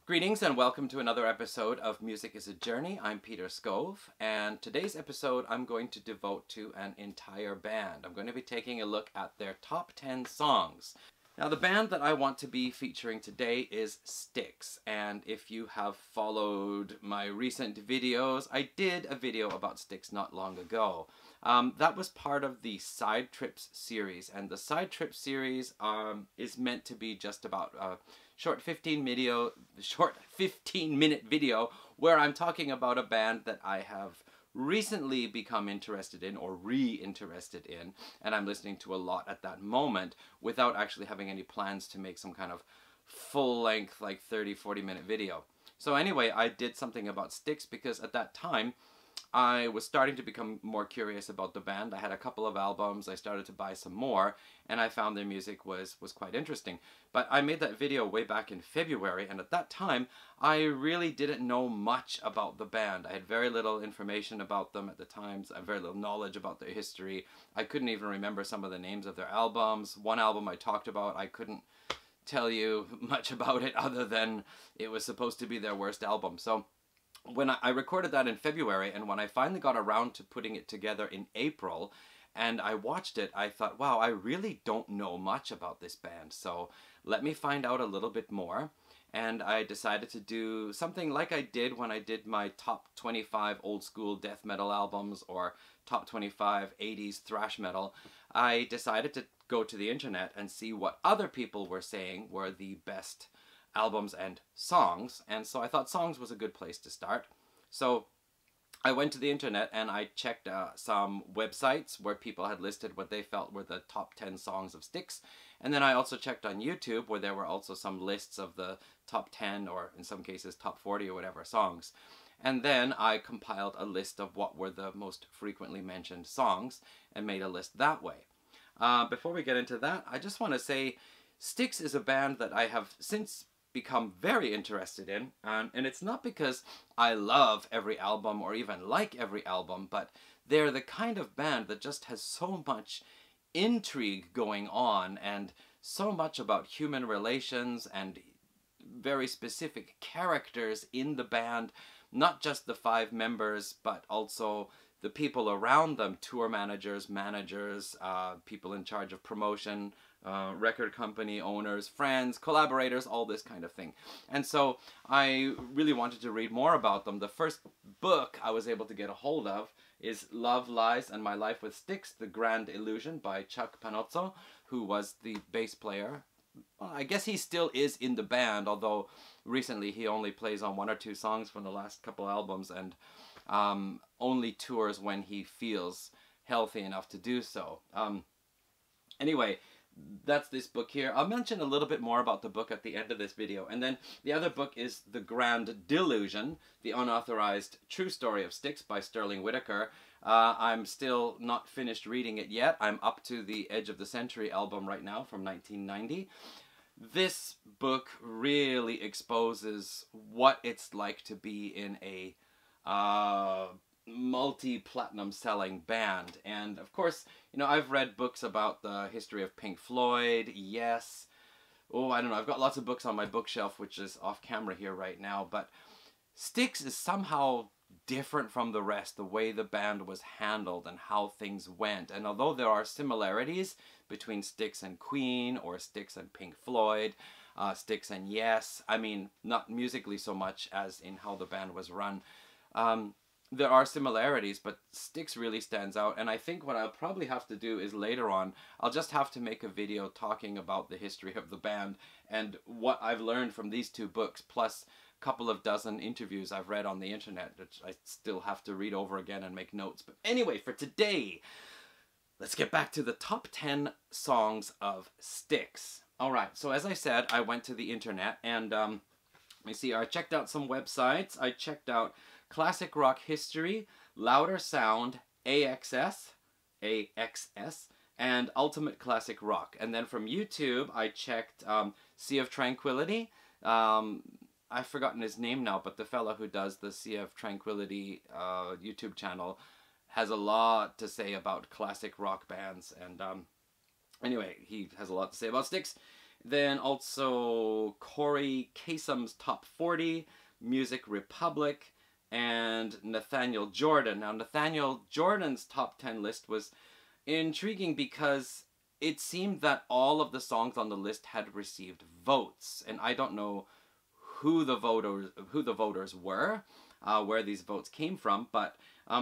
Greetings and welcome to another episode of Music is a Journey. I'm Peter Scove, and today's episode I'm going to devote to an entire band. I'm going to be taking a look at their top 10 songs. Now, the band that I want to be featuring today is Styx, and if you have followed my recent videos, I did a video about Styx not long ago. That was part of the Side Trips series, and the Side Trips series is meant to be just about a short 15-minute video where I'm talking about a band that I have recently become interested in or re-interested in, and I'm listening to a lot at that moment without actually having any plans to make some kind of full-length, like 30-40 minute video. So anyway, I did something about Styx because at that time I was starting to become more curious about the band. I had a couple of albums, I started to buy some more, and I found their music was quite interesting. But I made that video way back in February, and at that time, I really didn't know much about the band. I had very little information about them at the time, so I had very little knowledge about their history. I couldn't even remember some of the names of their albums. One album I talked about, I couldn't tell you much about it other than it was supposed to be their worst album. So when I recorded that in February, and when I finally got around to putting it together in April, and I watched it, I thought, wow, I really don't know much about this band, so let me find out a little bit more. And I decided to do something like I did when I did my top 25 old school death metal albums or top 25 80s thrash metal. I decided to go to the internet and see what other people were saying were the best albums and songs, and so I thought songs was a good place to start. So I went to the internet and I checked some websites where people had listed what they felt were the top 10 songs of Styx, and then I also checked on YouTube where there were also some lists of the top 10 or in some cases top 40 or whatever songs. And then I compiled a list of what were the most frequently mentioned songs and made a list that way. Before we get into that, I just want to say Styx is a band that I have since become very interested in, and it's not because I love every album or even like every album, but they're the kind of band that just has so much intrigue going on and so much about human relations and very specific characters in the band, not just the 5 members but also the people around them, tour managers, people in charge of promotion, record company owners, friends, collaborators, all this kind of thing. And so I really wanted to read more about them. The first book I was able to get a hold of is Love, Lies, and My Life with Styx, The Grand Illusion by Chuck Panozzo, who was the bass player. Well, I guess he still is in the band, although recently he only plays on 1 or 2 songs from the last couple albums and only tours when he feels healthy enough to do so. Anyway, that's this book here. I'll mention a little bit more about the book at the end of this video. And then the other book is The Grand Delusion, The Unauthorized True Story of Styx by Sterling Whitaker. I'm still not finished reading it yet. I'm up to the Edge of the Century album right now from 1990. This book really exposes what it's like to be in a multi-platinum selling band. And of course, you know, I've read books about the history of Pink Floyd, Yes. Oh, I don't know, I've got lots of books on my bookshelf, which is off camera here right now, but Styx is somehow different from the rest, the way the band was handled and how things went. And although there are similarities between Styx and Queen or Styx and Pink Floyd, Styx and Yes, I mean, not musically so much as in how the band was run, there are similarities, but Styx really stands out. And I think what I'll probably have to do is later on, I'll just have to make a video talking about the history of the band and what I've learned from these 2 books, plus a couple of dozen interviews I've read on the internet, which I still have to read over again and make notes. But anyway, for today, let's get back to the top 10 songs of Styx. Alright, so as I said, I went to the internet and let me see, I checked out some websites. I checked out Classic Rock History, Louder Sound, AXS, and Ultimate Classic Rock. And then from YouTube, I checked Sea of Tranquility. I've forgotten his name now, but the fellow who does the Sea of Tranquility YouTube channel has a lot to say about classic rock bands. And anyway, he has a lot to say about Styx. Then also Corey Kasem's Top 40, Music Republic, and Nathaniel Jordan. Now, Nathaniel Jordan's top 10 list was intriguing because it seemed that all of the songs on the list had received votes, and I don't know who the voters were, where these votes came from, but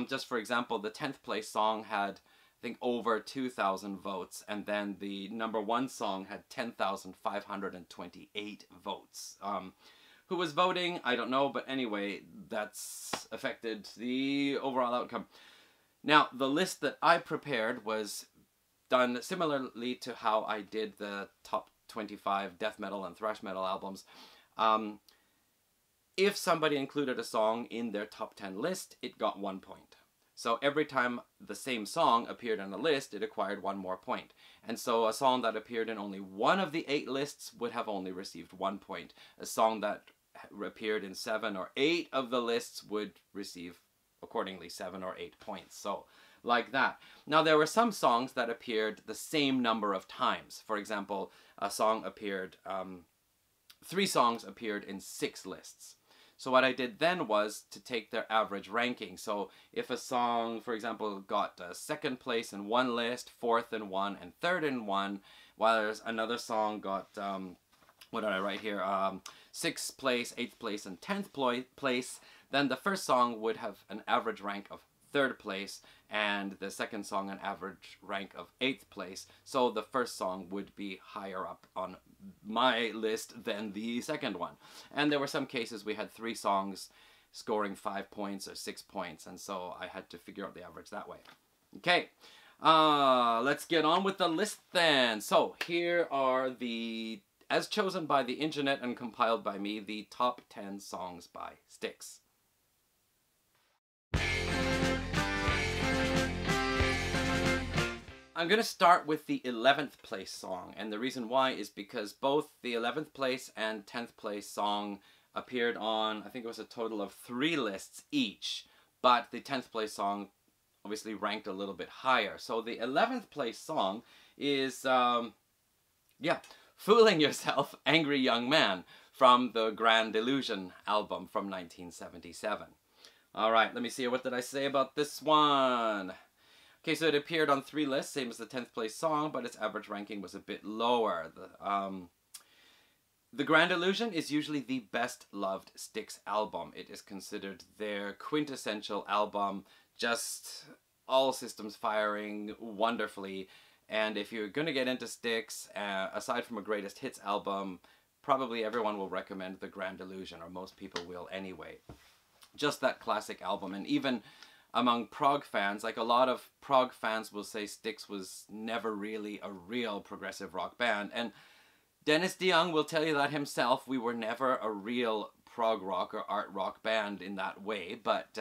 just for example, the 10th place song had, I think, over 2,000 votes, and then the number one song had 10,528 votes. Who was voting? I don't know, but anyway, that's affected the overall outcome. Now, the list that I prepared was done similarly to how I did the top 25 death metal and thrash metal albums. If somebody included a song in their top 10 list, it got 1 point. So every time the same song appeared on a list, it acquired 1 more point. And so a song that appeared in only one of the 8 lists would have only received 1 point. A song that appeared in 7 or 8 of the lists would receive accordingly 7 or 8 points. So like that. Now there were some songs that appeared the same number of times. For example, a song appeared, 3 songs appeared in 6 lists. So what I did then was to take their average ranking. So if a song, for example, got 2nd place in one list, 4th in one, and 3rd in one, while there's another song got, what did I write here, 6th place, 8th place, and 10th place, then the first song would have an average rank of 3rd place, and the second song an average rank of 8th place. So the first song would be higher up on my list than the second one. And there were some cases we had 3 songs scoring 5 points or 6 points, and so I had to figure out the average that way. Okay, let's get on with the list then. So here are the, as chosen by the internet and compiled by me, the top 10 songs by Styx. I'm going to start with the 11th place song, and the reason why is because both the 11th place and 10th place song appeared on, I think it was a total of 3 lists each, but the 10th place song obviously ranked a little bit higher. So the 11th place song is, Fooling Yourself, Angry Young Man, from the Grand Illusion album from 1977. Alright, let me see, what did I say about this one? Okay, so it appeared on 3 lists, same as the 10th place song, but its average ranking was a bit lower. The Grand Illusion is usually the best loved Styx album. It is considered their quintessential album, just all systems firing wonderfully. And if you're going to get into Styx, aside from a greatest hits album, probably everyone will recommend the Grand Illusion, or most people will anyway. Just that classic album, and even among prog fans, like a lot of prog fans will say Styx was never really a real progressive rock band. And Dennis DeYoung will tell you that himself. We were never a real prog rock or art rock band in that way. But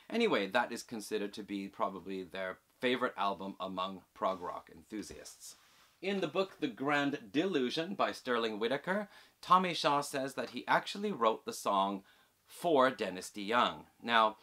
anyway, that is considered to be probably their favorite album among prog rock enthusiasts. In the book The Grand Delusion by Sterling Whitaker, Tommy Shaw says that he actually wrote the song for Dennis DeYoung. Now,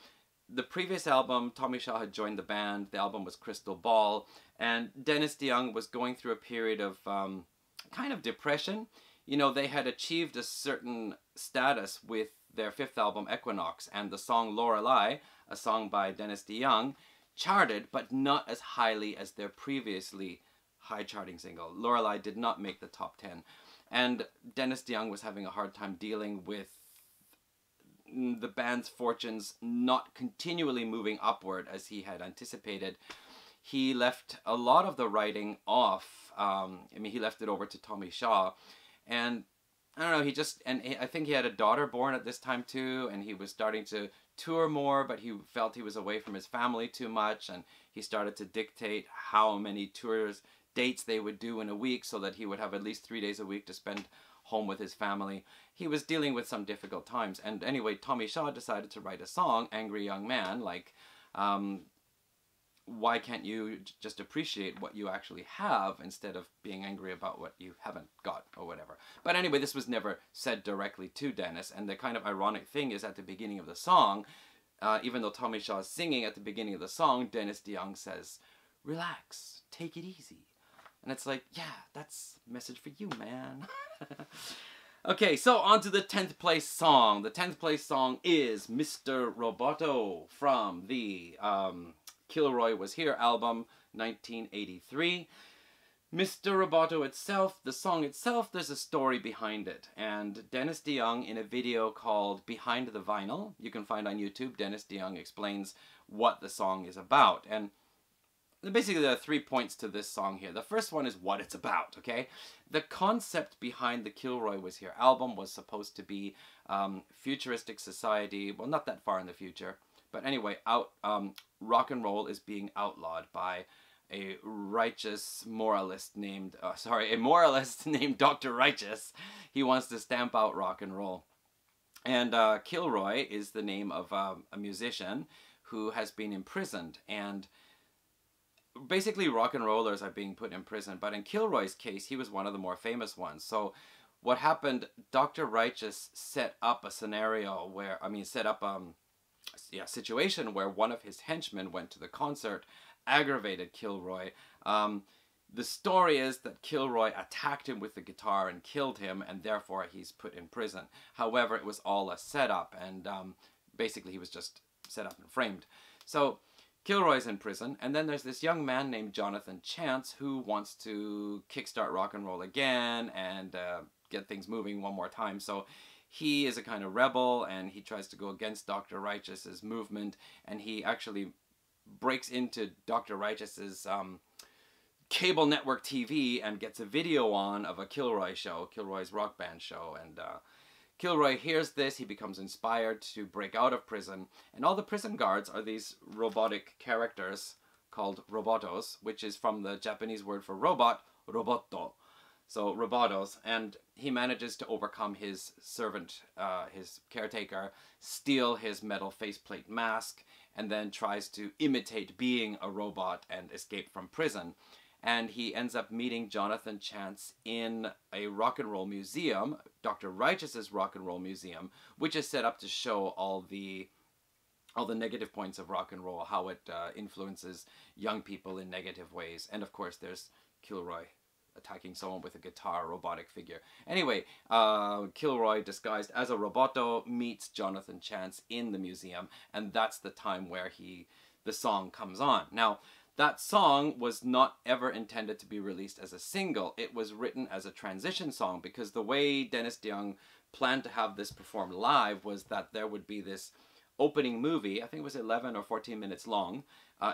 the previous album, Tommy Shaw had joined the band. The album was Crystal Ball, and Dennis DeYoung was going through a period of kind of depression. You know, they had achieved a certain status with their 5th album, Equinox, and the song Lorelei, a song by Dennis DeYoung, charted, but not as highly as their previously high-charting single. Lorelei did not make the top 10, and Dennis DeYoung was having a hard time dealing with the band's fortunes not continually moving upward as he had anticipated. He left a lot of the writing off. He left it over to Tommy Shaw, and I don't know, I think he had a daughter born at this time too, and he was starting to tour more, but he felt he was away from his family too much, and he started to dictate how many dates they would do in a week so that he would have at least 3 days a week to spend home with his family. He was dealing with some difficult times, and anyway, Tommy Shaw decided to write a song, Angry Young Man, like, why can't you just appreciate what you actually have instead of being angry about what you haven't got or whatever. But anyway, this was never said directly to Dennis, and the kind of ironic thing is at the beginning of the song, even though Tommy Shaw is singing at the beginning of the song, Dennis DeYoung says, "Relax, take it easy. And it's like, yeah, that's a message for you, man. Okay, so on to the 10th place song. The 10th place song is Mr. Roboto from the Kilroy Was Here album, 1983. Mr. Roboto itself, the song itself, there's a story behind it. And Dennis DeYoung, in a video called Behind the Vinyl, you can find on YouTube, Dennis DeYoung explains what the song is about. And basically there are 3 points to this song here. The first one is what it's about, okay? The concept behind the Kilroy Was Here album was supposed to be futuristic society, well, not that far in the future, but anyway, rock and roll is being outlawed by a righteous moralist named, a moralist named Dr. Righteous. He wants to stamp out rock and roll. And Kilroy is the name of a musician who has been imprisoned, and basically rock and rollers are being put in prison, but in Kilroy's case, he was one of the more famous ones. So what happened, Dr. Righteous set up a scenario where, set up a situation where one of his henchmen went to the concert, aggravated Kilroy. The story is that Kilroy attacked him with the guitar and killed him, and therefore he's put in prison. However, it was all a setup, and basically he was just set up and framed. So Kilroy's in prison, and then there's this young man named Jonathan Chance who wants to kickstart rock and roll again and get things moving one more time. So he is a kind of rebel, and he tries to go against Dr. Righteous's movement, and he actually breaks into Dr. Righteous's cable network TV and gets a video on of a Kilroy show, Kilroy's rock band show, and Kilroy hears this, he becomes inspired to break out of prison, and all the prison guards are these robotic characters called robotos, which is from the Japanese word for robot, roboto. So robotos, and he manages to overcome his servant, his caretaker, steal his metal faceplate mask, and then tries to imitate being a robot and escape from prison. And he ends up meeting Jonathan Chance in a rock and roll museum, Dr. Righteous's rock and roll museum, which is set up to show all the negative points of rock and roll, how it influences young people in negative ways. And of course, there's Kilroy attacking someone with a guitar, robotic figure. Anyway, Kilroy, disguised as a roboto, meets Jonathan Chance in the museum, and that's the time where the song comes on. Now, that song was not ever intended to be released as a single. It was written as a transition song, because the way Dennis DeYoung planned to have this performed live was that there would be this opening movie, I think it was 11 or 14 minutes long,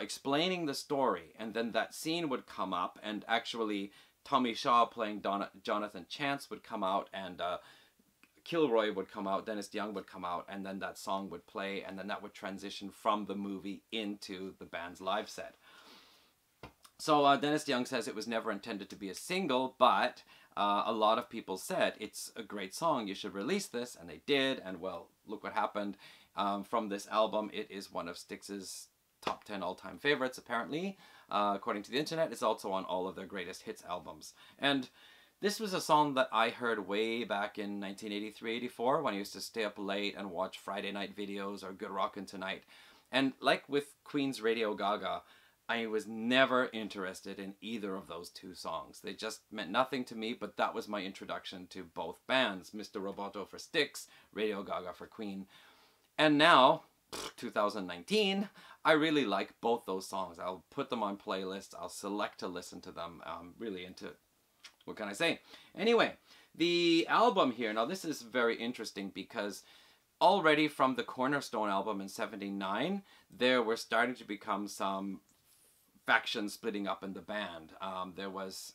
explaining the story, and then that scene would come up, and actually Tommy Shaw playing Jonathan Chance would come out, and Kilroy would come out, Dennis DeYoung would come out, and then that song would play, and then that would transition from the movie into the band's live set. So Dennis DeYoung says it was never intended to be a single, but a lot of people said, it's a great song, you should release this, and they did, and well, look what happened. From this album, it is one of Styx's top 10 all-time favorites, apparently. According to the internet, it's also on all of their greatest hits albums. And this was a song that I heard way back in 1983-84, when I used to stay up late and watch Friday night videos or Good Rockin' Tonight. And like with Queen's Radio Gaga, I was never interested in either of those two songs. They just meant nothing to me, but that was my introduction to both bands. Mr. Roboto for Styx, Radio Gaga for Queen. And now, 2019, I really like both those songs. I'll put them on playlists. I'll select to listen to them. I'm really into it. What can I say? Anyway, the album here. Now, this is very interesting because already from the Cornerstone album in '79, there were starting to become some factions splitting up in the band. There was,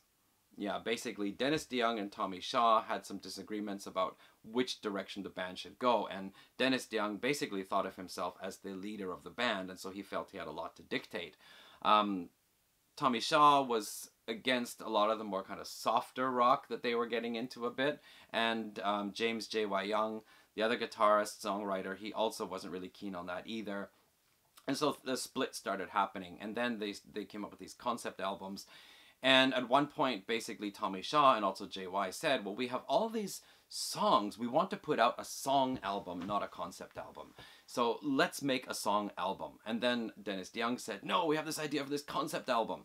basically Dennis DeYoung and Tommy Shaw had some disagreements about which direction the band should go, and Dennis DeYoung basically thought of himself as the leader of the band, and so he felt he had a lot to dictate. Tommy Shaw was against a lot of the more kind of softer rock that they were getting into a bit, and James J.Y. Young, the other guitarist, songwriter, he also wasn't really keen on that either. And so the split started happening, and then they came up with these concept albums. And at one point, basically, Tommy Shaw and also JY said, well, we have all these songs. We want to put out a song album, not a concept album. So let's make a song album. And then Dennis DeYoung said, no, we have this idea of this concept album.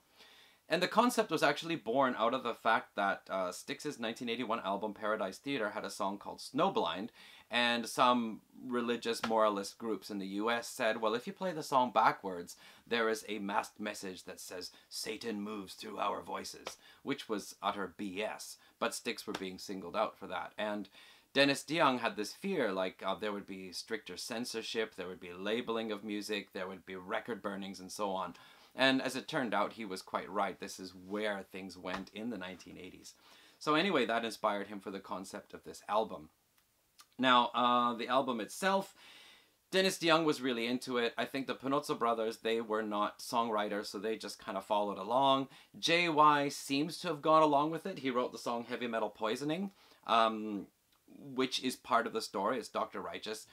And the concept was actually born out of the fact that Styx's 1981 album Paradise Theater had a song called Snowblind, and some religious moralist groups in the US said, well, if you play the song backwards, there is a masked message that says, Satan moves through our voices, which was utter BS, but Styx were being singled out for that. And Dennis DeYoung had this fear, like there would be stricter censorship, there would be labeling of music, there would be record burnings and so on. And as it turned out, he was quite right. This is where things went in the 1980s. So anyway, that inspired him for the concept of this album. Now, the album itself, Dennis DeYoung was really into it. I think the Panozzo brothers, they were not songwriters, so they just kind of followed along. JY seems to have gone along with it. He wrote the song Heavy Metal Poisoning, which is part of the story. It's Dr. Righteous.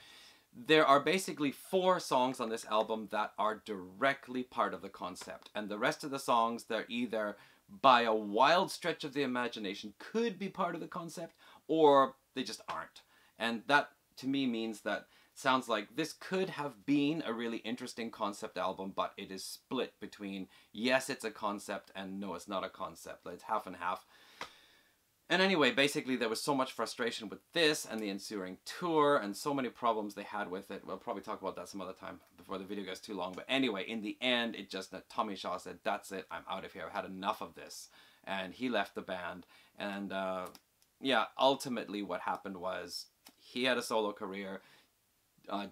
There are basically 4 songs on this album that are directly part of the concept. And the rest of the songs, they're either by a wild stretch of the imagination could be part of the concept, or they just aren't. And that, to me, means that sounds like this could have been a really interesting concept album, but it is split between, yes, it's a concept, and no, it's not a concept. It's half and half. And anyway, basically there was so much frustration with this and the ensuing tour and so many problems they had with it. We'll probably talk about that some other time before the video gets too long. But anyway, in the end, it just, Tommy Shaw said, that's it, I'm out of here. I've had enough of this. And he left the band. And yeah, ultimately what happened was he had a solo career.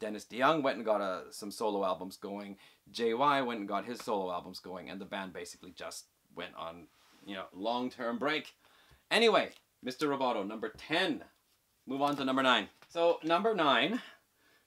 Dennis DeYoung went and got some solo albums going. JY went and got his solo albums going. And the band basically just went on, you know, long-term break. Anyway, Mr. Roboto, number 10. Move on to number 9. So, number 9,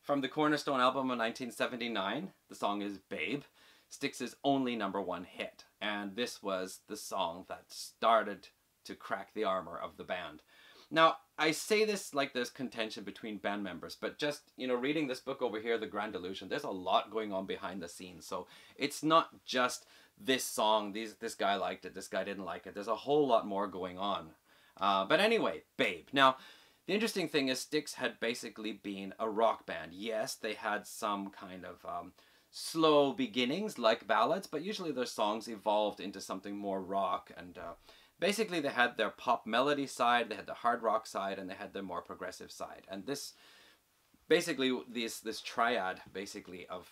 from the Cornerstone album of 1979, the song is Babe, Styx's only number 1 hit. And this was the song that started to crack the armor of the band. Now, I say this like there's contention between band members, but just, you know, reading this book over here, The Grand Illusion, there's a lot going on behind the scenes. So, it's not just this song, this guy liked it, this guy didn't like it. There's a whole lot more going on. But anyway, Babe. Now, the interesting thing is Styx had basically been a rock band. Yes, they had some kind of slow beginnings like ballads, but usually their songs evolved into something more rock. And basically they had their pop melody side, they had the hard rock side, and they had their more progressive side. And this, basically, this triad, basically, of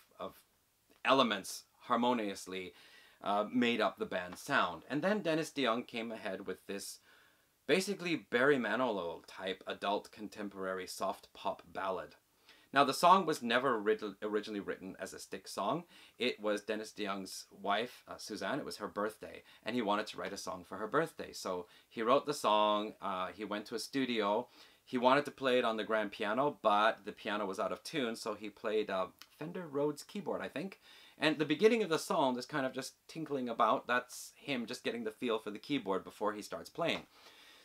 elements harmoniously made up the band's sound. And then Dennis DeYoung came ahead with this basically Barry Manilow type adult contemporary soft pop ballad. Now, the song was never originally written as a Styx song. It was Dennis DeYoung's wife, Suzanne. It was her birthday, and he wanted to write a song for her birthday. So he wrote the song, he went to a studio, he wanted to play it on the grand piano, but the piano was out of tune, so he played a Fender Rhodes keyboard, I think. And the beginning of the song, there's kind of just tinkling about. That's him just getting the feel for the keyboard before he starts playing.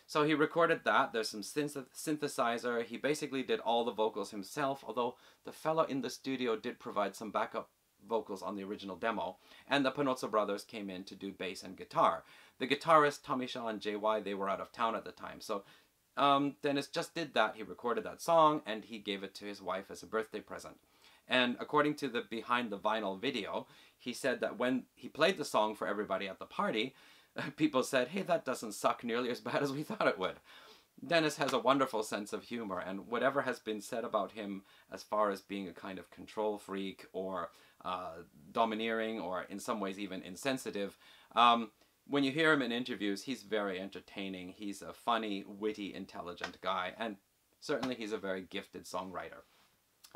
So he recorded that. There's some synthesizer. He basically did all the vocals himself, although the fellow in the studio did provide some backup vocals on the original demo. And the Panozzo brothers came in to do bass and guitar. The guitarist, Tommy Shaw and JY, they were out of town at the time. So Dennis just did that. He recorded that song, and he gave it to his wife as a birthday present. And according to the Behind the Vinyl video, he said that when he played the song for everybody at the party, people said, hey, that doesn't suck nearly as bad as we thought it would. Dennis has a wonderful sense of humor, and whatever has been said about him as far as being a kind of control freak or domineering or in some ways even insensitive, when you hear him in interviews, he's very entertaining. He's a funny, witty, intelligent guy, and certainly he's a very gifted songwriter.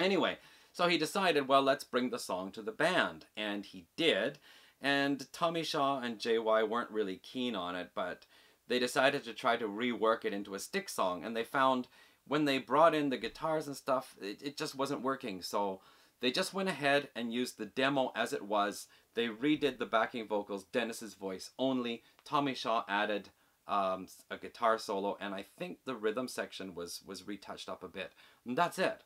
Anyway, so he decided, well, let's bring the song to the band, and he did. And Tommy Shaw and JY weren't really keen on it, but they decided to try to rework it into a Styx song, and they found when they brought in the guitars and stuff, it just wasn't working. So they just went ahead and used the demo as it was. They redid the backing vocals, Dennis's voice only. Tommy Shaw added a guitar solo, and I think the rhythm section was retouched up a bit. And that's it.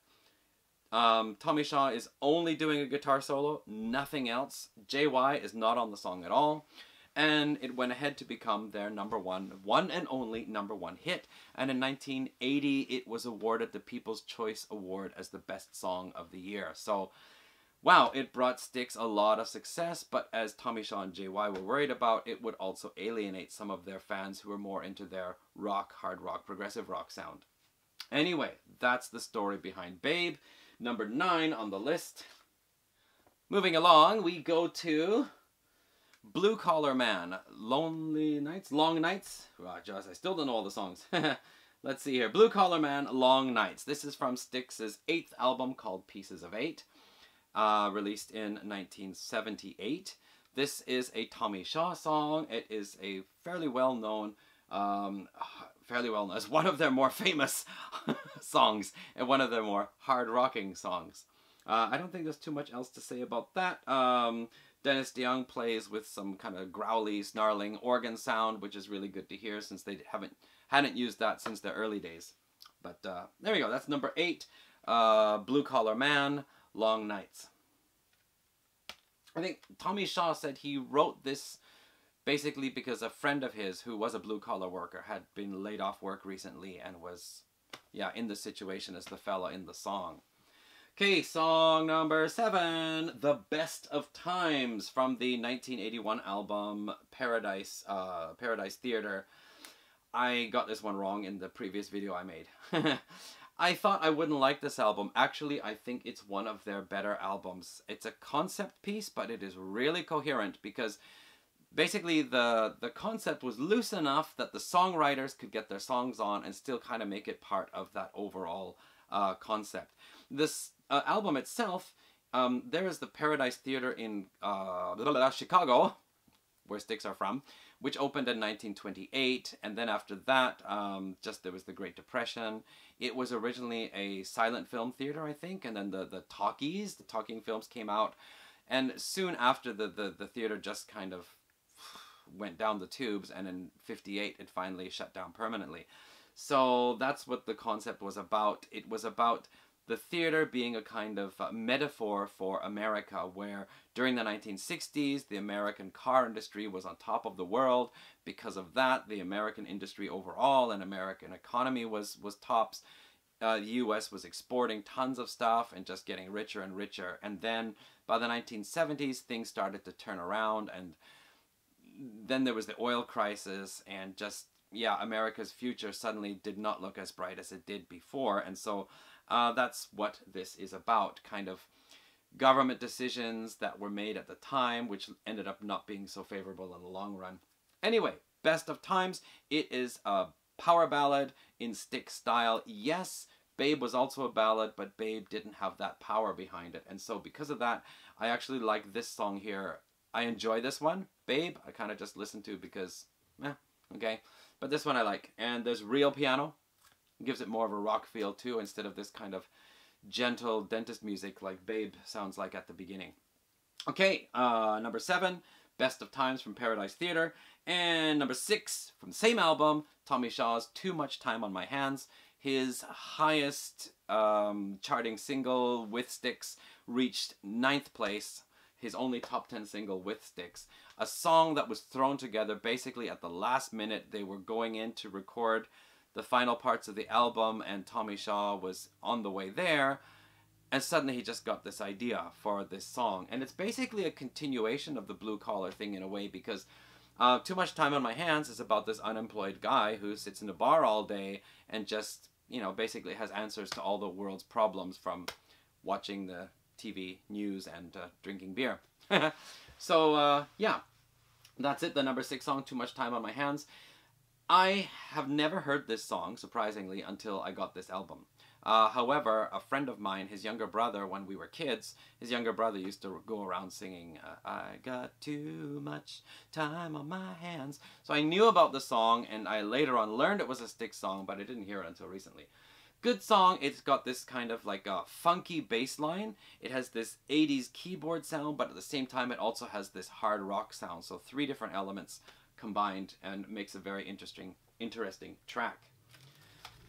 Tommy Shaw is only doing a guitar solo, nothing else. JY is not on the song at all. And it went ahead to become their one and only number 1 hit. And in 1980, it was awarded the People's Choice Award as the best song of the year. So Wow, it brought Styx a lot of success, but as Tommy Shaw and JY were worried about, it would also alienate some of their fans who were more into their rock, hard rock, progressive rock sound. Anyway, that's the story behind Babe. Number 9 on the list. Moving along, we go to Blue Collar Man. Lonely Nights? Long Nights? Oh, Joss, I still don't know all the songs. Let's see here. Blue Collar Man, Long Nights. This is from Styx's 8th album called Pieces of 8. Released in 1978. This is a Tommy Shaw song. It is a fairly well known, as one of their more famous songs and one of their more hard rocking songs. I don't think there's too much else to say about that. Dennis DeYoung plays with some kind of growly, snarling organ sound, which is really good to hear since they hadn't used that since their early days. But there we go. That's number 8. Blue Collar Man, Long Nights. I think Tommy Shaw said he wrote this basically because a friend of his who was a blue-collar worker had been laid off work recently and was, yeah, in the situation as the fella in the song. Okay, song number 7, The Best of Times from the 1981 album Paradise Theater. I got this one wrong in the previous video I made. I thought I wouldn't like this album. Actually, I think it's one of their better albums. It's a concept piece, but it is really coherent because basically the concept was loose enough that the songwriters could get their songs on and still kind of make it part of that overall concept. This album itself, there is the Paradise Theater in Chicago, where Styx are from, which opened in 1928, and then after that, there was the Great Depression. It was originally a silent film theater, I think, and then the talking films came out, and soon after the theater just kind of went down the tubes, and in 58 it finally shut down permanently. So that's what the concept was about. It was about the theater being a kind of metaphor for America, where during the 1960s, the American car industry was on top of the world. Because of that, the American industry overall and American economy was tops. The US was exporting tons of stuff and just getting richer and richer. And then by the 1970s, things started to turn around, and then there was the oil crisis, and just, yeah, America's future suddenly did not look as bright as it did before. And so that's what this is about, kind of government decisions that were made at the time, which ended up not being so favorable in the long run. Anyway, Best of Times, it is a power ballad in Styx style. Yes, Babe was also a ballad, but Babe didn't have that power behind it. And so because of that, I actually like this song here. I enjoy this one. Babe, I kind of just listen to because, okay. But this one I like. And there's real piano. It gives it more of a rock feel too, instead of this kind of gentle dentist music like Babe sounds like at the beginning. Okay, number 7, Best of Times from Paradise Theater. And number 6, from the same album, Tommy Shaw's Too Much Time on My Hands. His highest charting single with Styx reached 9th place. His only top 10 single with Styx. A song that was thrown together basically at the last minute. They were going in to record the final parts of the album, and Tommy Shaw was on the way there, and suddenly he just got this idea for this song. And it's basically a continuation of the blue collar thing in a way, because Too Much Time on My Hands is about this unemployed guy who sits in a bar all day and just, you know, basically has answers to all the world's problems from watching the TV news and drinking beer. So, yeah, that's it. The number 6 song, Too Much Time on My Hands. I have never heard this song, surprisingly, until I got this album. However, a friend of mine, his younger brother, when we were kids, his younger brother used to go around singing, I got too much time on my hands. So I knew about the song, and I later on learned it was a Styx song, but I didn't hear it until recently. Good song. It's got this kind of like a funky bass line. It has this 80s keyboard sound, but at the same time it also has this hard rock sound. So 3 different elements combined, and makes a very interesting track.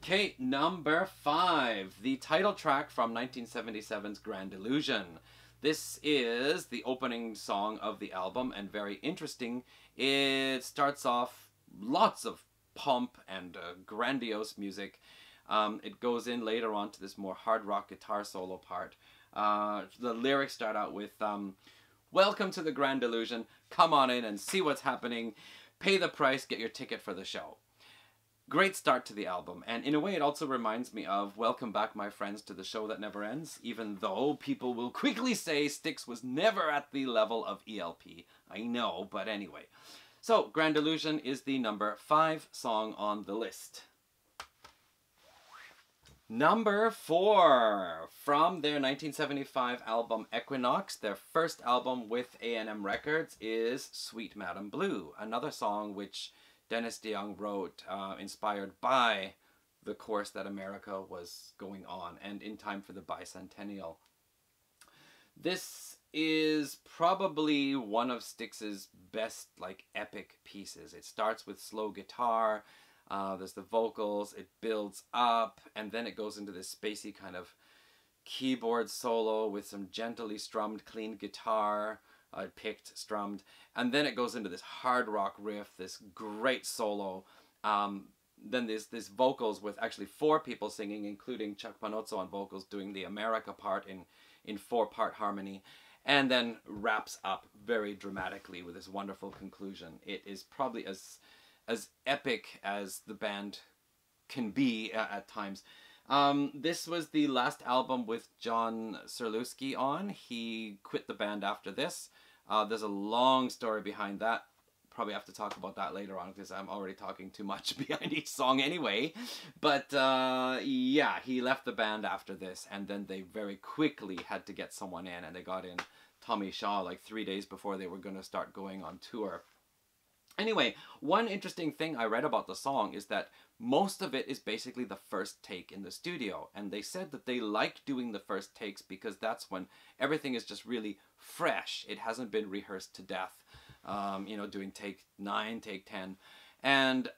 Okay, number 5, the title track from 1977's Grand Illusion. This is the opening song of the album, and very interesting. It starts off lots of pomp and grandiose music. It goes in later on to this more hard rock guitar solo part. The lyrics start out with, welcome to the Grand Illusion, come on in and see what's happening, pay the price, get your ticket for the show. Great start to the album, and in a way it also reminds me of Welcome Back My Friends to the Show That Never Ends, even though people will quickly say Styx was never at the level of ELP. I know, but anyway. So, Grand Illusion is the number 5 song on the list. Number 4, from their 1975 album Equinox, their first album with A&M Records, is Sweet Madam Blue, another song which Dennis DeYoung wrote, inspired by the course that America was going on, and in time for the bicentennial. This is probably one of Styx's best, like, epic pieces. It starts with slow guitar, there's the vocals, it builds up, and then it goes into this spacey kind of keyboard solo with some gently strummed, clean guitar, picked, strummed, and then it goes into this hard rock riff, this great solo. Then there's vocals with actually 4 people singing, including Chuck Panozzo on vocals doing the America part in 4-part harmony, and then wraps up very dramatically with this wonderful conclusion. It is probably as epic as the band can be at times. This was the last album with John Serlewski on. He quit the band after this. There's a long story behind that. Probably have to talk about that later on because I'm already talking too much behind each song anyway. But yeah, he left the band after this, and then they very quickly had to get someone in, and they got in Tommy Shaw like 3 days before they were going to start going on tour. Anyway, one interesting thing I read about the song is that most of it is basically the first take in the studio. And they said that they like doing the first takes because that's when everything is just really fresh. It hasn't been rehearsed to death, you know, doing take 9, take 10. And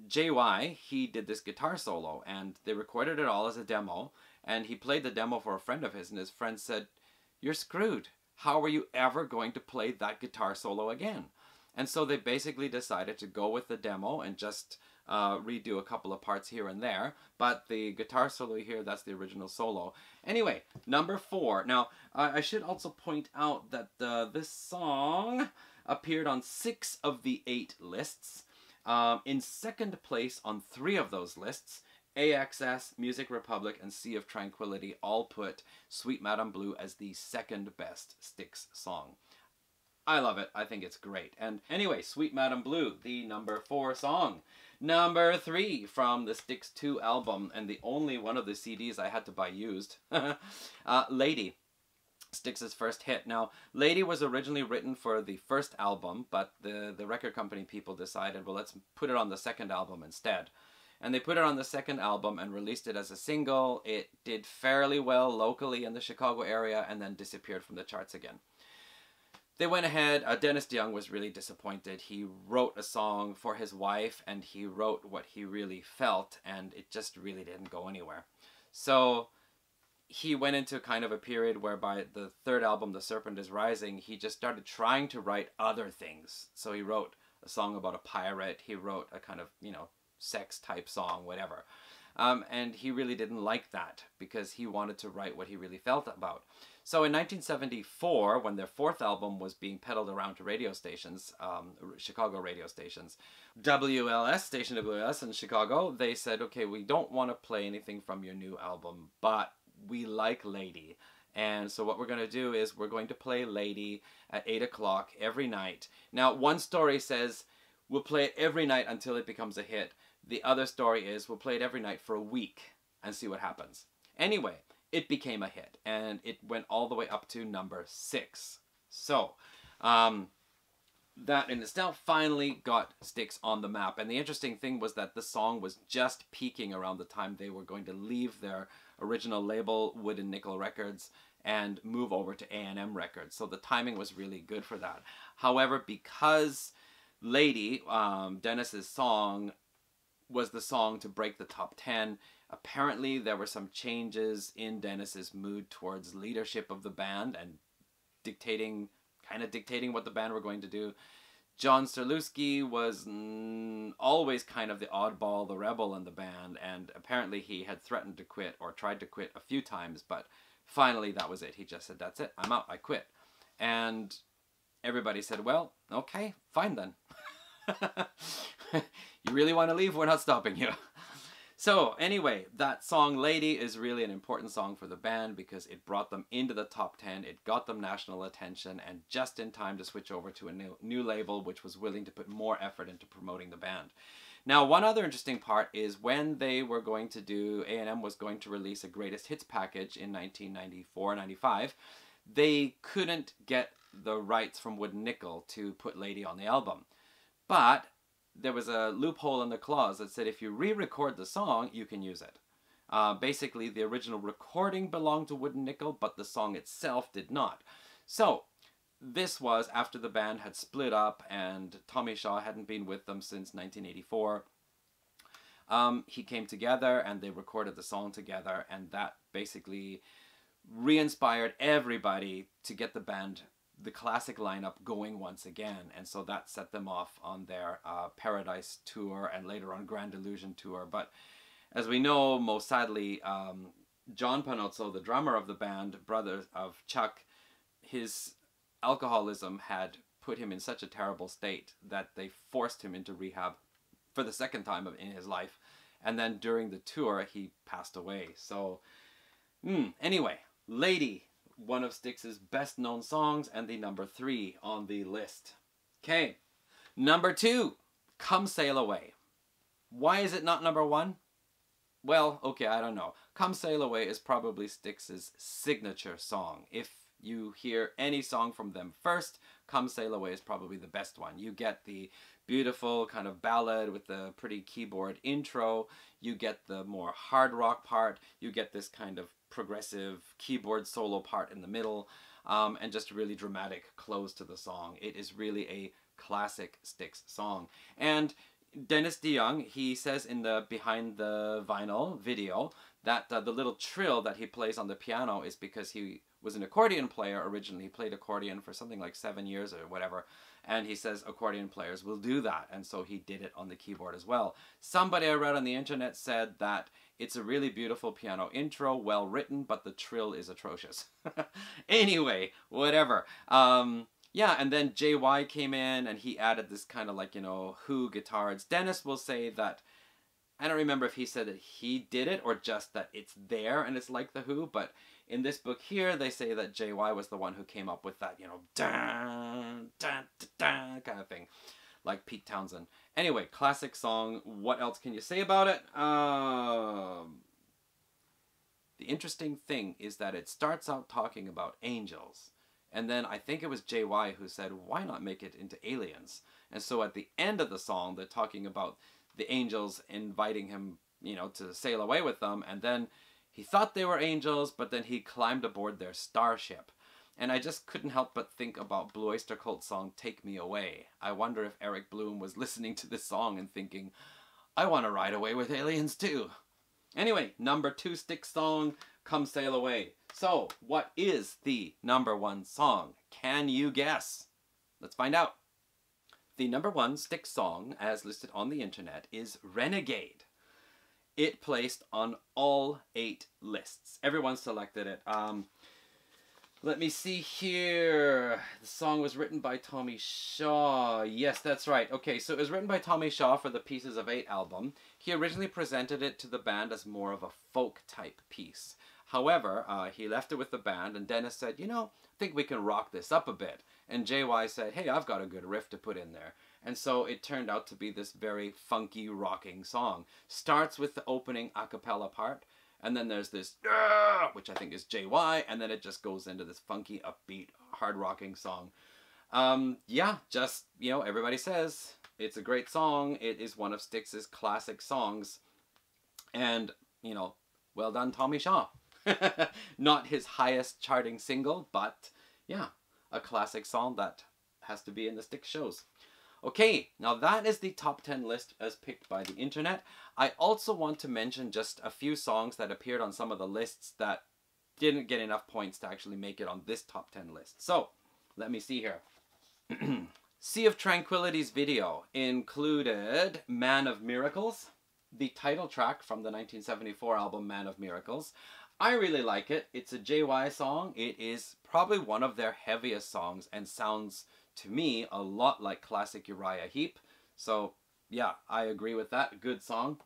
JY, he did this guitar solo, and they recorded it all as a demo. And he played the demo for a friend of his, and his friend said, "You're screwed. How are you ever going to play that guitar solo again?" And so they basically decided to go with the demo and just redo a couple of parts here and there. But the guitar solo here, that's the original solo. Anyway, number 4. Now, I should also point out that this song appeared on 6 of the 8 lists. In second place on 3 of those lists, AXS, Music Republic, and Sea of Tranquility all put Sweet Madam Blue as the second best Styx song. I love it. I think it's great. And anyway, Sweet Madam Blue, the number 4 song. Number 3 from the Styx 2 album, and the only one of the CDs I had to buy used. Lady, Styx's first hit. Now, Lady was originally written for the first album, but the record company people decided, well, let's put it on the second album instead. And they put it on the second album and released it as a single. It did fairly well locally in the Chicago area and then disappeared from the charts again. They went ahead, Dennis DeYoung was really disappointed. He wrote a song for his wife, and he wrote what he really felt, and it just really didn't go anywhere. So he went into kind of a period whereby the third album, The Serpent is Rising, he just started trying to write other things. So he wrote a song about a pirate, he wrote a kind of, you know, sex type song, whatever. And he really didn't like that because he wanted to write what he really felt about. So in 1974, when their 4th album was being peddled around to radio stations, Chicago radio stations, station WLS in Chicago, they said, okay, we don't want to play anything from your new album, but we like Lady. And so what we're going to do is we're going to play Lady at 8 o'clock every night. Now, one story says we'll play it every night until it becomes a hit. The other story is we'll play it every night for a week and see what happens. Anyway, it became a hit, and it went all the way up to number 6. So, that in itself finally got Styx on the map. And the interesting thing was that the song was just peaking around the time they were going to leave their original label, Wood and Nickel Records, and move over to A&M Records. So the timing was really good for that. However, because Lady, Dennis's song, was the song to break the top 10, apparently there were some changes in Dennis's mood towards leadership of the band and dictating what the band were going to do. John Sterlewski was always kind of the oddball, the rebel in the band, and apparently he had threatened to quit or tried to quit a few times, but finally that was it. He just said, that's it, I'm out, I quit. And everybody said, well, okay, fine then. You really want to leave? We're not stopping you. So anyway, that song Lady is really an important song for the band because it brought them into the top 10, it got them national attention, and just in time to switch over to a new label which was willing to put more effort into promoting the band. Now, one other interesting part is when they were going to do, A&M was going to release a greatest hits package in 1994-95, they couldn't get the rights from Wooden Nickel to put Lady on the album. But there was a loophole in the clause that said if you re-record the song, you can use it. Basically, the original recording belonged to Wooden Nickel, but the song itself did not. So, this was after the band had split up and Tommy Shaw hadn't been with them since 1984. He came together and they recorded the song together, and that basically re-inspired everybody to get the band, the classic lineup, going once again, and so that set them off on their Paradise tour and later on Grand Illusion tour. But as we know, most sadly, John Panozzo, the drummer of the band, brother of Chuck, his alcoholism had put him in such a terrible state that they forced him into rehab for the second time in his life, and then during the tour he passed away. So anyway, Lady, one of Styx's best known songs and the number 3 on the list. Okay, number 2, Come Sail Away. Why is it not number 1? Well, okay, I don't know. Come Sail Away is probably Styx's signature song. If you hear any song from them first, Come Sail Away is probably the best one. You get the beautiful kind of ballad with the pretty keyboard intro, you get the more hard rock part, you get this kind of progressive keyboard solo part in the middle, and just a really dramatic close to the song. It is really a classic Styx song. And Dennis DeYoung, he says in the Behind the Vinyl video that the little trill that he plays on the piano is because he was an accordion player originally. He played accordion for something like 7 years or whatever, and he says accordion players will do that, and so he did it on the keyboard as well. Somebody I read on the internet said that it's a really beautiful piano intro, well written, but the trill is atrocious. Anyway, whatever. Yeah, and then JY came in and he added this kind of like, you know, Who guitars. Dennis will say that, I don't remember if he said that he did it or just that it's there and it's like the Who, but in this book here, they say that JY was the one who came up with that, you know, dun, dun, dun, dun, kind of thing, like Pete Townsend. Anyway, classic song. What else can you say about it? The interesting thing is that it starts out talking about angels. And then I think it was JY who said, why not make it into aliens? And so at the end of the song, they're talking about the angels inviting him, you know, to sail away with them. And then he thought they were angels, but then he climbed aboard their starship. And I just couldn't help but think about Blue Oyster Cult's song, Take Me Away. I wonder if Eric Bloom was listening to this song and thinking, I want to ride away with aliens too. Anyway, number 2 Styx song, Come Sail Away. So, what is the number 1 song? Can you guess? Let's find out. The number 1 Styx song, as listed on the internet, is Renegade. It placed on all 8 lists. Everyone selected it. Let me see here. The song was written by Tommy Shaw. Yes, that's right. Okay, so it was written by Tommy Shaw for the Pieces of 8 album. He originally presented it to the band as more of a folk-type piece. However, he left it with the band, and Dennis said, you know, I think we can rock this up a bit. And JY said, hey, I've got a good riff to put in there. And so it turned out to be this very funky, rocking song. Starts with the opening a cappella part, and then there's this, which I think is JY, and then it just goes into this funky, upbeat, hard-rocking song. Yeah, just, you know, everybody says it's a great song. It is one of Styx's classic songs. And, you know, well done, Tommy Shaw. Not his highest charting single, but, yeah, a classic song that has to be in the Styx shows. Okay, now that is the top 10 list as picked by the internet. I also want to mention just a few songs that appeared on some of the lists that didn't get enough points to actually make it on this top 10 list. So, let me see here. Sea of Tranquility's video included Man of Miracles, the title track from the 1974 album Man of Miracles. I really like it. It's a JY song. It is probably one of their heaviest songs and sounds to me a lot like classic Uriah Heep. So yeah, I agree with that. Good song.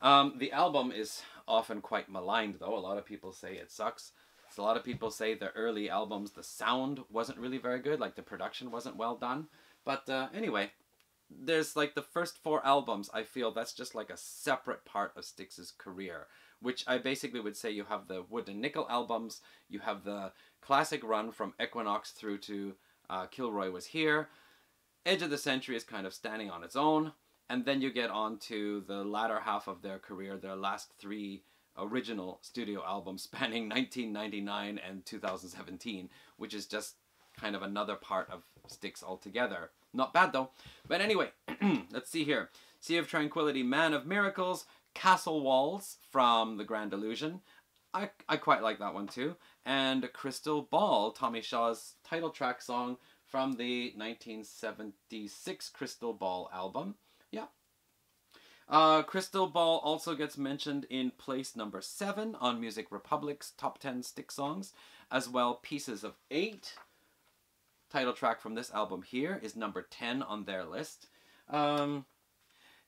The album is often quite maligned though. A lot of people say it sucks. A lot of people say the early albums, the sound wasn't really very good, like the production wasn't well done. But anyway, there's like the first 4 albums, I feel that's just like a separate part of Styx's career, which I basically would say you have the Wood and Nickel albums, you have the classic run from Equinox through to Kilroy Was Here, Edge of the Century is kind of standing on its own, and then you get on to the latter half of their career, their last 3 original studio album spanning 1999 and 2017, which is just kind of another part of Styx altogether. Not bad though. But anyway, let's see here. Sea of Tranquility, Man of Miracles, Castle Walls from The Grand Illusion. I quite like that one too. And Crystal Ball, Tommy Shaw's title track song from the 1976 Crystal Ball album. Yeah. Crystal Ball also gets mentioned in place number 7 on Music Republic's Top 10 Styx songs, as well Pieces of 8. Title track from this album here is number 10 on their list. And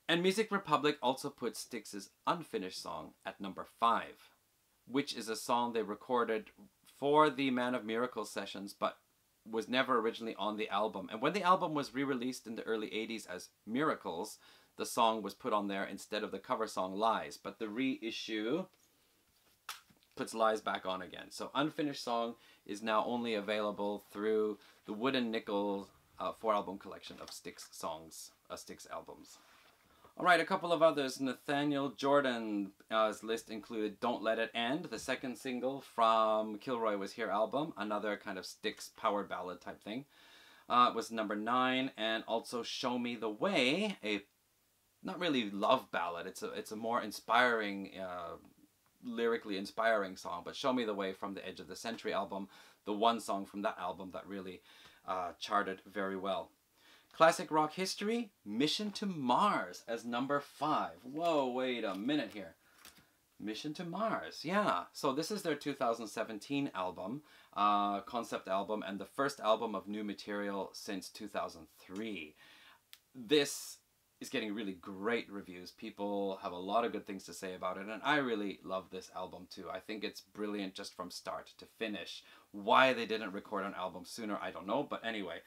Music Republic also put Styx's Unfinished song at number 5, which is a song they recorded for the Man of Miracles sessions, but was never originally on the album. And when the album was re-released in the early 80s as Miracles, the song was put on there instead of the cover song Lies. But the reissue puts Lies back on again. So Unfinished song is now only available through the Wood and Nickel 4-album collection of Styx songs, Styx albums. Alright, a couple of others. Nathaniel Jordan's list included Don't Let It End, the second single from Kilroy Was Here album, another kind of Styx power ballad type thing. It was number 9, and also Show Me the Way, a not really love ballad, it's a more inspiring, lyrically inspiring song, but Show Me the Way from the Edge of the Century album, the one song from that album that really charted very well. Classic rock history, Mission to Mars as number 5. Whoa, wait a minute here. Mission to Mars, yeah. So this is their 2017 album, concept album, and the first album of new material since 2003. This is getting really great reviews. People have a lot of good things to say about it, and I really love this album too. I think it's brilliant just from start to finish. Why they didn't record an album sooner, I don't know, but anyway,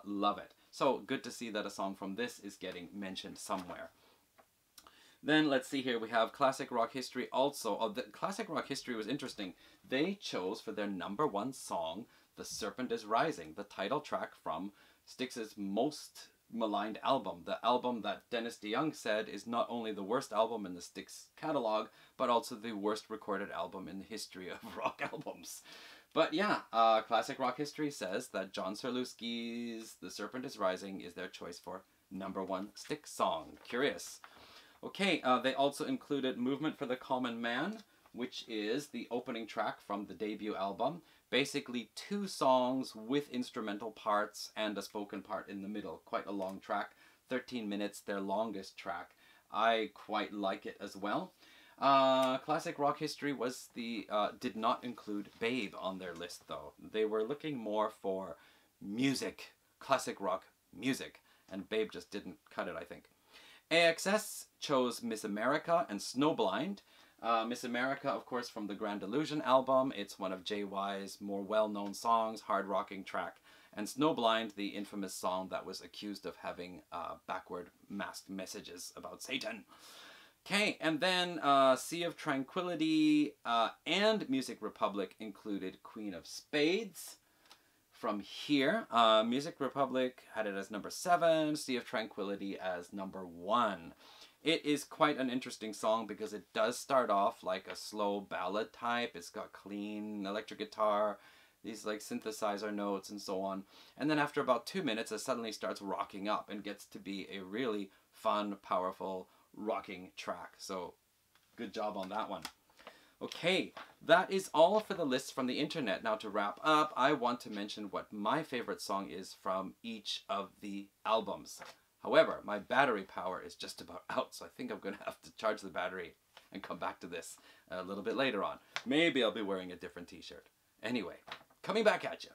love it. So good to see that a song from this is getting mentioned somewhere. Then let's see here, we have Classic Rock History also. Oh, the Classic Rock History was interesting. They chose for their number 1 song, The Serpent is Rising, the title track from Styx's most maligned album, the album that Dennis DeYoung said is not only the worst album in the Styx catalog, but also the worst recorded album in the history of rock albums. But yeah, Classic Rock History says that John Serluski's The Serpent is Rising is their choice for number 1 Styx song. Curious. Okay, they also included Movement for the Common Man, which is the opening track from the debut album. Basically 2 songs with instrumental parts and a spoken part in the middle. Quite a long track, 13 minutes, their longest track. I quite like it as well. Classic Rock History was did not include Babe on their list though. They were looking more for music, classic rock music, and Babe just didn't cut it, I think. AXS chose Miss America and Snowblind. Miss America, of course, from the Grand Illusion album. It's one of JY's more well-known songs, hard-rocking track. And Snowblind, the infamous song that was accused of having backward masked messages about Satan. Okay, and then Sea of Tranquility and Music Republic included Queen of Spades. From here, Music Republic had it as number 7, Sea of Tranquility as number 1. It is quite an interesting song because it does start off like a slow ballad type. It's got clean electric guitar, these like synthesizer notes and so on. And then after about 2 minutes, it suddenly starts rocking up and gets to be a really fun, powerful, rocking track. So good job on that one. Okay, that is all for the list from the internet. Now to wrap up, I want to mention what my favorite song is from each of the albums. However, my battery power is just about out, so I think I'm going to have to charge the battery and come back to this a little bit later on. Maybe I'll be wearing a different t-shirt. Anyway, coming back at you.